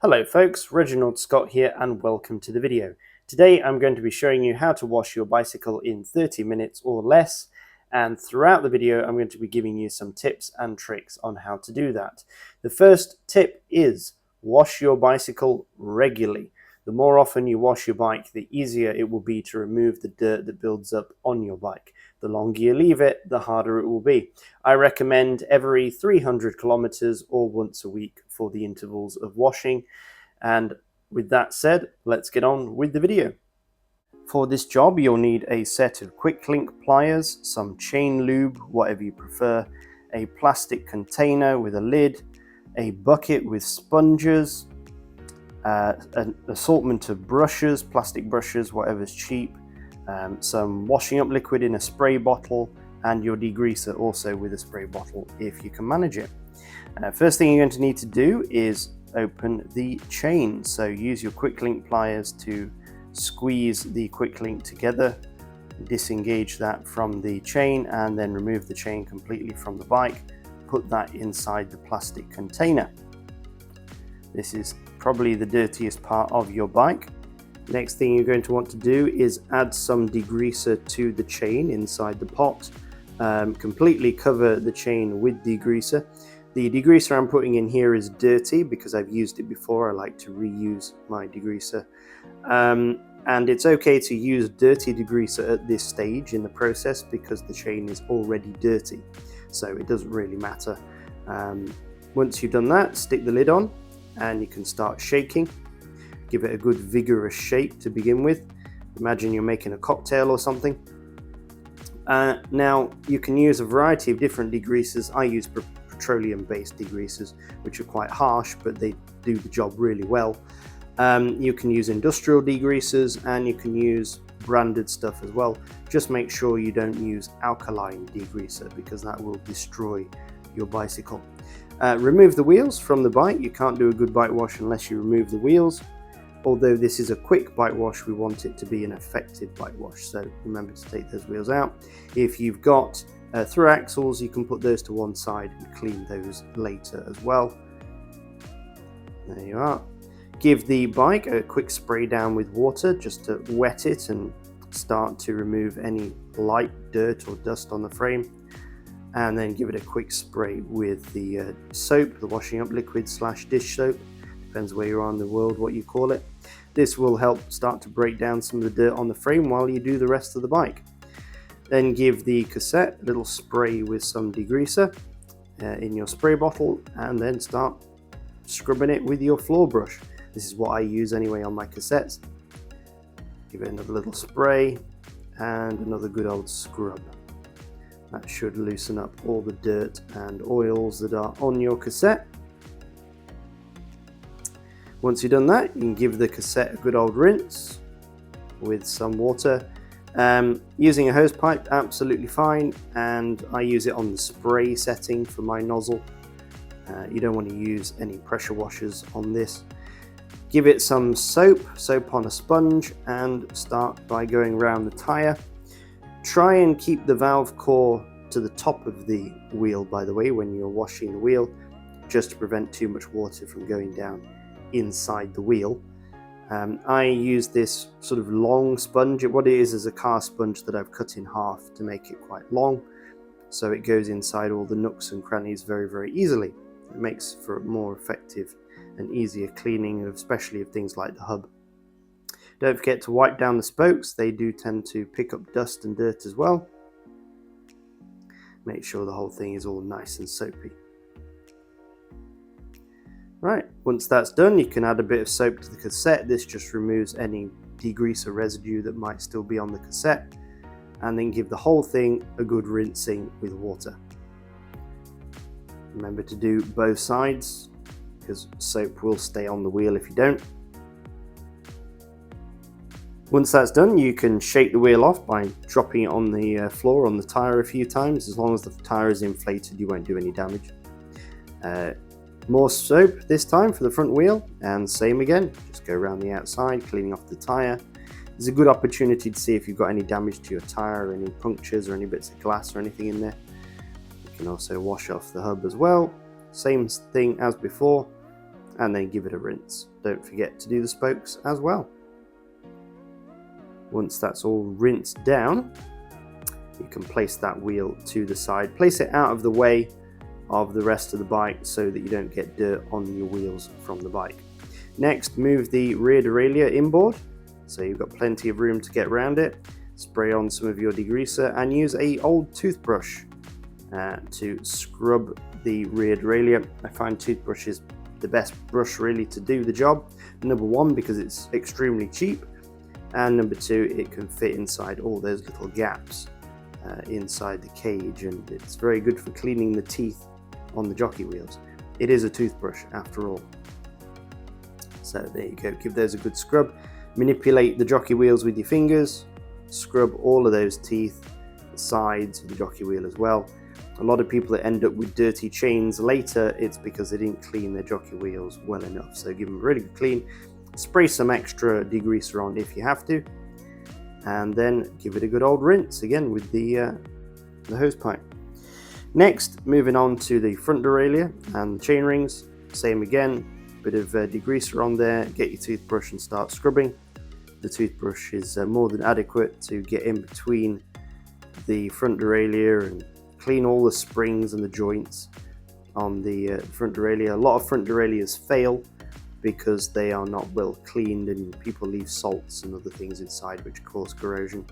Hello folks, Reginald Scott here and welcome to the video. Today I'm going to be showing you how to wash your bicycle in 30 minutes or less, and throughout the video I'm going to be giving you some tips and tricks on how to do that. The first tip is wash your bicycle regularly. The more often you wash your bike, the easier it will be to remove the dirt that builds up on your bike. The longer you leave it, the harder it will be. I recommend every 300 kilometers or once a week for the intervals of washing. And with that said, let's get on with the video. For this job, you'll need a set of quick link pliers, some chain lube, whatever you prefer, a plastic container with a lid, a bucket with sponges, an assortment of brushes, plastic brushes, whatever's cheap, some washing up liquid in a spray bottle, and your degreaser also with a spray bottle if you can manage it. First thing you're going to need to do is open the chain. So use your quick link pliers to squeeze the quick link together, disengage that from the chain, and then remove the chain completely from the bike. Put that inside the plastic container. This is probably the dirtiest part of your bike. Next thing you're going to want to do is add some degreaser to the chain inside the pot. Completely cover the chain with degreaser. The degreaser I'm putting in here is dirty because I've used it before. I like to reuse my degreaser. And it's okay to use dirty degreaser at this stage in the process because the chain is already dirty. So it doesn't really matter. Once you've done that, stick the lid on and you can start shaking. Give it a good vigorous shake to begin with. Imagine you're making a cocktail or something. Now you can use a variety of different degreasers. I use petroleum-based degreasers, which are quite harsh, but they do the job really well. You can use industrial degreasers and you can use branded stuff as well. Just make sure you don't use alkaline degreaser because that will destroy your bicycle. Remove the wheels from the bike. You can't do a good bike wash unless you remove the wheels. Although this is a quick bike wash, we want it to be an effective bike wash, so remember to take those wheels out. If you've got through axles, you can put those to one side and clean those later as well. There you are. Give the bike a quick spray down with water just to wet it and start to remove any light dirt or dust on the frame. And then give it a quick spray with the soap, the washing up liquid / dish soap. Depends where you are in the world what you call it. This will help start to break down some of the dirt on the frame while you do the rest of the bike. Then give the cassette a little spray with some degreaser in your spray bottle and then start scrubbing it with your floor brush. This is what I use anyway on my cassettes. Give it another little spray and another good old scrub. That should loosen up all the dirt and oils that are on your cassette. Once you've done that, you can give the cassette a good old rinse with some water. Using a hose pipe, absolutely fine, and I use it on the spray setting for my nozzle. You don't want to use any pressure washers on this. Give it some soap on a sponge, and start by going around the tire. Try and keep the valve core to the top of the wheel, by the way, when you're washing the wheel, just to prevent too much water from going down inside the wheel. I use this sort of long sponge. What it is a car sponge that I've cut in half to make it quite long, so it goes inside all the nooks and crannies very, very easily. It makes for a more effective and easier cleaning, especially of things like the hub. Don't forget to wipe down the spokes. They do tend to pick up dust and dirt as well. Make sure the whole thing is all nice and soapy. Right, once that's done, you can add a bit of soap to the cassette. This just removes any degreaser residue that might still be on the cassette, and then give the whole thing a good rinsing with water. Remember to do both sides because soap will stay on the wheel if you don't. Once that's done, you can shake the wheel off by dropping it on the floor on the tire a few times. As long as the tire is inflated, you won't do any damage. More soap this time for the front wheel, and same again, just go around the outside, cleaning off the tire. There's a good opportunity to see if you've got any damage to your tire, or any punctures or any bits of glass or anything in there. You can also wash off the hub as well. Same thing as before. and then give it a rinse. Don't forget to do the spokes as well. Once that's all rinsed down, you can place that wheel to the side. Place it out of the way of the rest of the bike so that you don't get dirt on your wheels from the bike. Next, move the rear derailleur inboard, so you've got plenty of room to get around it. Spray on some of your degreaser and use an old toothbrush to scrub the rear derailleur. I find toothbrush is the best brush really to do the job. Number one, because it's extremely cheap, and number two, it can fit inside all those little gaps inside the cage, and it's very good for cleaning the teeth on the jockey wheels. It is a toothbrush after all. So there you go, give those a good scrub. Manipulate the jockey wheels with your fingers, scrub all of those teeth, the sides of the jockey wheel as well. A lot of people that end up with dirty chains later, it's because they didn't clean their jockey wheels well enough. So give them a really good clean, spray some extra degreaser on if you have to, and then give it a good old rinse again with the hose pipe. Next, moving on to the front derailleur and chain rings. Same again, bit of degreaser on there, get your toothbrush and start scrubbing. The toothbrush is more than adequate to get in between the front derailleur and clean all the springs and the joints on the front derailleur. A lot of front derailleurs fail because they are not well cleaned and people leave salts and other things inside which cause corrosion.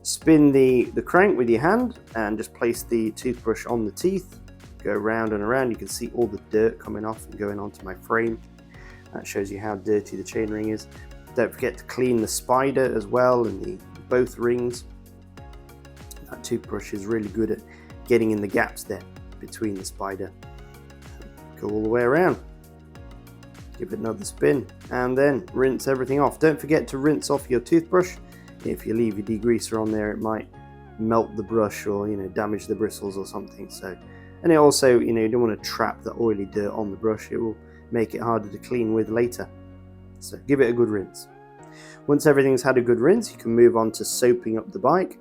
Spin the crank with your hand and just place the toothbrush on the teeth. Go round and around. You can see all the dirt coming off and going onto my frame. That shows you how dirty the chainring is. Don't forget to clean the spider as well and both rings. That toothbrush is really good at getting in the gaps there between the spider. Go all the way around. Give it another spin and then rinse everything off. Don't forget to rinse off your toothbrush. If you leave your degreaser on there, it might melt the brush or damage the bristles or something. So, and it also, you don't want to trap the oily dirt on the brush. It will make it harder to clean with later. So give it a good rinse. Once everything's had a good rinse, you can move on to soaping up the bike.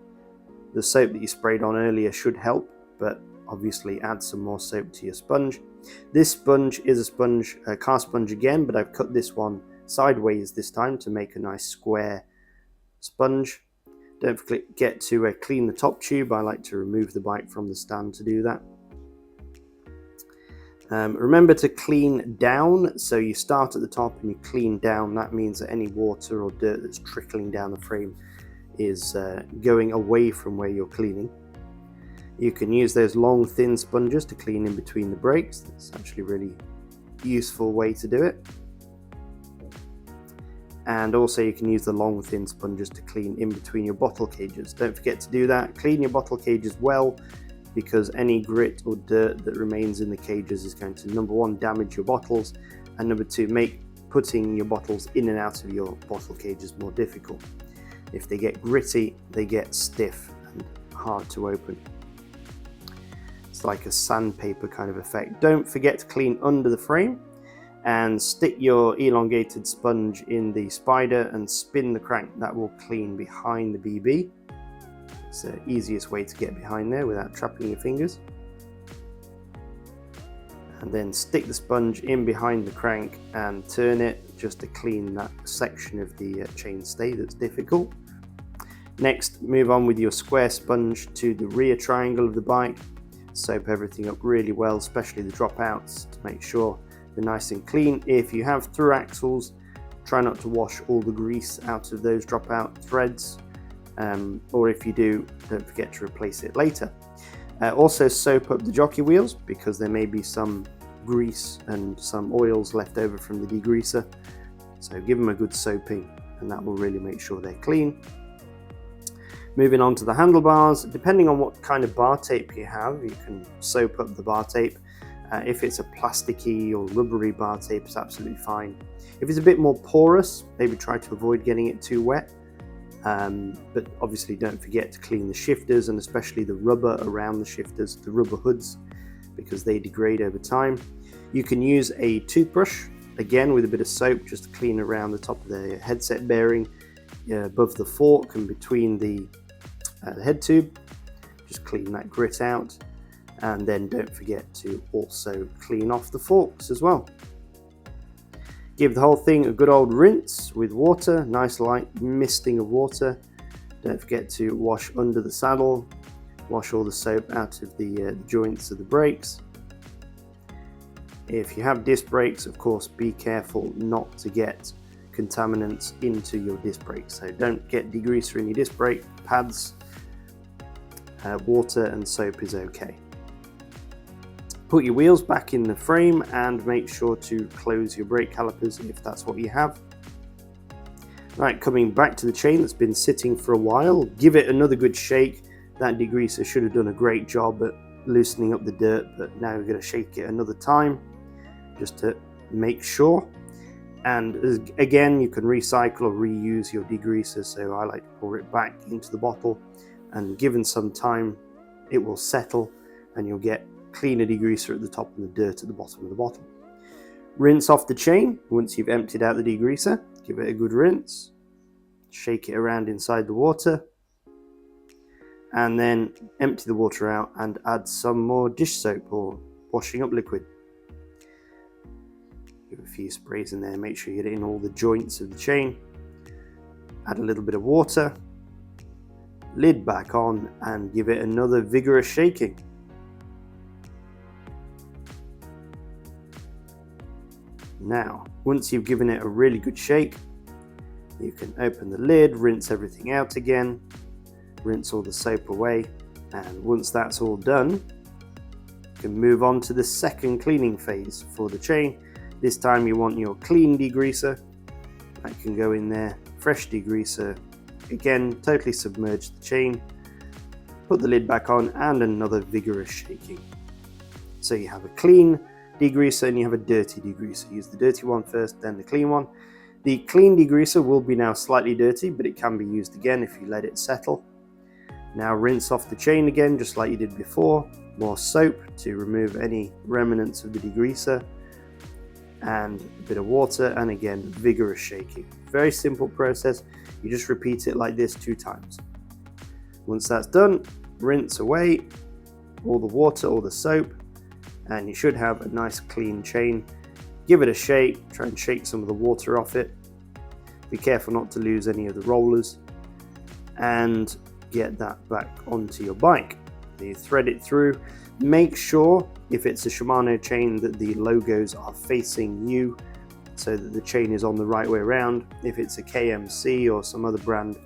The soap that you sprayed on earlier should help, but obviously add some more soap to your sponge. This sponge is a sponge, a car sponge again, but I've cut this one sideways this time to make a nice square sponge. Don't forget to clean the top tube. I like to remove the bike from the stand to do that. Remember to clean down, so you start at the top and you clean down. That means that any water or dirt that's trickling down the frame is going away from where you're cleaning. You can use those long thin sponges to clean in between the brakes. That's actually a really useful way to do it. And also you can use the long thin sponges to clean in between your bottle cages. Don't forget to do that. Clean your bottle cages well, because any grit or dirt that remains in the cages is going to, number one, damage your bottles, and number two, make putting your bottles in and out of your bottle cages more difficult. If they get gritty, they get stiff and hard to open. It's like a sandpaper kind of effect. Don't forget to clean under the frame and stick your elongated sponge in the spider and spin the crank. That will clean behind the BB. It's the easiest way to get behind there without trapping your fingers. And then stick the sponge in behind the crank and turn it just to clean that section of the chainstay that's difficult. Next, move on with your square sponge to the rear triangle of the bike. Soap everything up really well, especially the dropouts, to make sure they're nice and clean. If you have through axles, try not to wash all the grease out of those dropout threads, or if you do, don't forget to replace it later. Also soap up the jockey wheels, because there may be some grease and some oils left over from the degreaser, so give them a good soaping and that will really make sure they're clean. Moving on to the handlebars, depending on what kind of bar tape you have, you can soap up the bar tape. If it's a plasticky or rubbery bar tape, it's absolutely fine. If it's a bit more porous, maybe try to avoid getting it too wet. But obviously don't forget to clean the shifters, and especially the rubber around the shifters, the rubber hoods, because they degrade over time. You can use a toothbrush, again with a bit of soap, just to clean around the top of the headset bearing, above the fork and between the head tube. Just clean that grit out, and then don't forget to also clean off the forks as well. Give the whole thing a good old rinse with water, nice light misting of water. Don't forget to wash under the saddle, wash all the soap out of the joints of the brakes. If you have disc brakes, of course, be careful not to get contaminants into your disc brakes. So don't get degreaser in your disc brake pads. Water and soap is okay. Put your wheels back in the frame and make sure to close your brake calipers if that's what you have. Right, coming back to the chain that's been sitting for a while, give it another good shake. That degreaser should have done a great job at loosening up the dirt, but now we're going to shake it another time just to make sure. And again, you can recycle or reuse your degreaser, so I like to pour it back into the bottle, and given some time it will settle and you'll get cleaner degreaser at the top and the dirt at the bottom of the bottle. Rinse off the chain once you've emptied out the degreaser. Give it a good rinse, shake it around inside the water, and then empty the water out and add some more dish soap or washing up liquid. Give a few sprays in there, make sure you get it in all the joints of the chain. Add a little bit of water, lid back on, and give it another vigorous shaking. Now, once you've given it a really good shake, you can open the lid, rinse everything out again, rinse all the soap away, and once that's all done, you can move on to the second cleaning phase for the chain. This time you want your clean degreaser. That can go in there, fresh degreaser. Again, totally submerge the chain, put the lid back on, and another vigorous shaking. So you have a clean degreaser and you have a dirty degreaser. Use the dirty one first, then the clean one. The clean degreaser will be now slightly dirty, but it can be used again if you let it settle. Now rinse off the chain again, just like you did before. More soap to remove any remnants of the degreaser, and a bit of water, and again vigorous shaking. Very simple process. You just repeat it like this 2 times. Once that's done, rinse away all the water or the soap, and you should have a nice clean chain. Give it a shake, try and shake some of the water off it. Be careful not to lose any of the rollers, and get that back onto your bike. You thread it through. Make sure, if it's a Shimano chain, that the logos are facing you so that the chain is on the right way around. If it's a KMC or some other brand,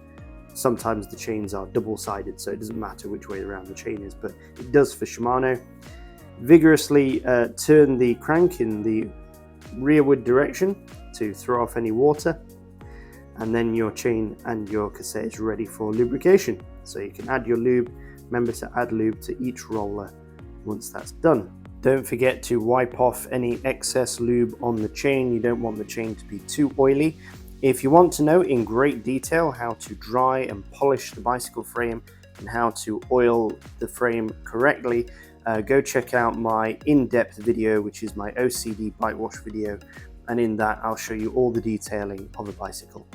sometimes the chains are double-sided, so it doesn't matter which way around the chain is, but it does for Shimano. Vigorously turn the crank in the rearward direction to throw off any water, and then your chain and your cassette is ready for lubrication. So you can add your lube. Remember to add lube to each roller once that's done. Don't forget to wipe off any excess lube on the chain. You don't want the chain to be too oily. If you want to know in great detail how to dry and polish the bicycle frame and how to oil the frame correctly, go check out my in-depth video, which is my OCD Bike Wash video, and in that I'll show you all the detailing of a bicycle.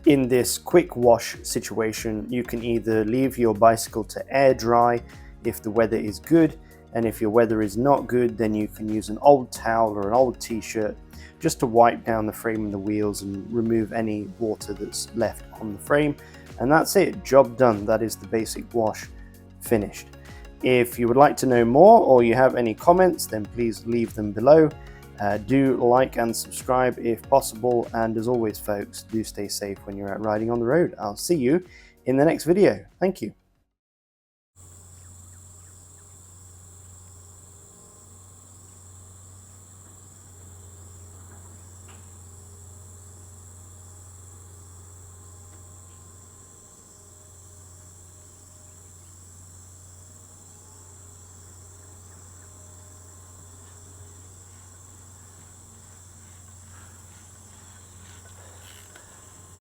In this quick wash situation, you can either leave your bicycle to air dry if the weather is good, and if your weather is not good, then you can use an old towel or an old t-shirt just to wipe down the frame and the wheels and remove any water that's left on the frame. And that's it, job done. That is the basic wash finished. If you would like to know more or you have any comments, then please leave them below. Do like and subscribe if possible, and as always folks, do stay safe when you're out riding on the road. I'll see you in the next video. Thank you.